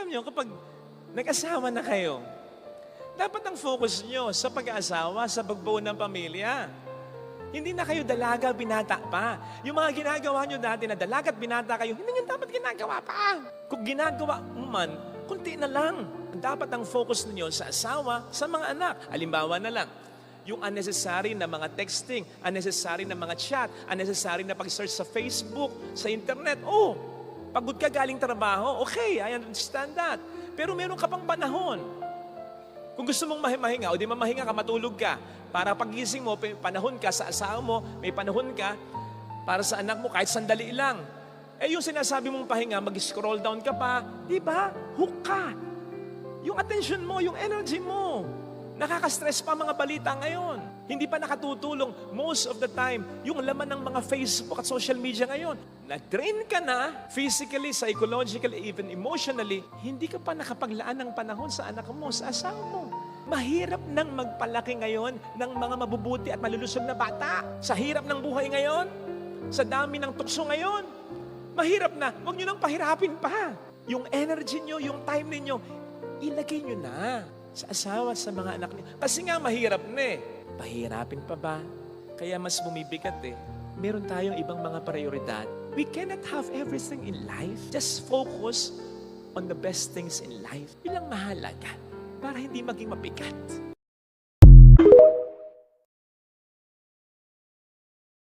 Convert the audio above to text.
Alam nyo, kapag nag-asawa na kayo, dapat ang focus nyo sa pag-aasawa, sa pagbuo ng pamilya. Hindi na kayo dalaga, binata pa. Yung mga ginagawa nyo dati na dalaga at binata kayo, hindi nyo dapat ginagawa pa. Kung ginagawa man, kunti na lang. Dapat ang focus ninyo sa asawa, sa mga anak. Halimbawa na lang, yung unnecessary na mga texting, unnecessary na mga chat, unnecessary na pag-search sa Facebook, sa internet. Oh, pagod ka galing trabaho, okay, I understand that. Pero meron ka pang panahon. Kung gusto mong mahinga, o di mamahinga ka, matulog ka. Para pagising mo, may panahon ka sa asawa mo, may panahon ka para sa anak mo, kahit sandali lang. Eh yung sinasabi mong pahinga, mag-scroll down ka pa, di ba? Hook ka. Yung attention mo, yung energy mo. Nakaka-stress pa mga balita ngayon. Hindi pa nakatutulong. Most of the time, yung laman ng mga Facebook at social media ngayon, na-drain ka na, physically, psychologically, even emotionally, hindi ka pa nakapaglaan ng panahon sa anak mo, sa asawa mo. Mahirap nang magpalaki ngayon ng mga mabubuti at malulusog na bata. Sa hirap ng buhay ngayon, sa dami ng tukso ngayon, mahirap na. Huwag nyo nang pahirapin pa. Yung energy nyo, yung time ninyo, ilagay nyo na sa asawa at sa mga anak niyo. Kasi nga mahirap na eh. Pahirapin pa ba? Kaya mas bumibigat eh. Meron tayong ibang mga prioridad. We cannot have everything in life. Just focus on the best things in life. Yun lang mahalaga para hindi maging mabigat.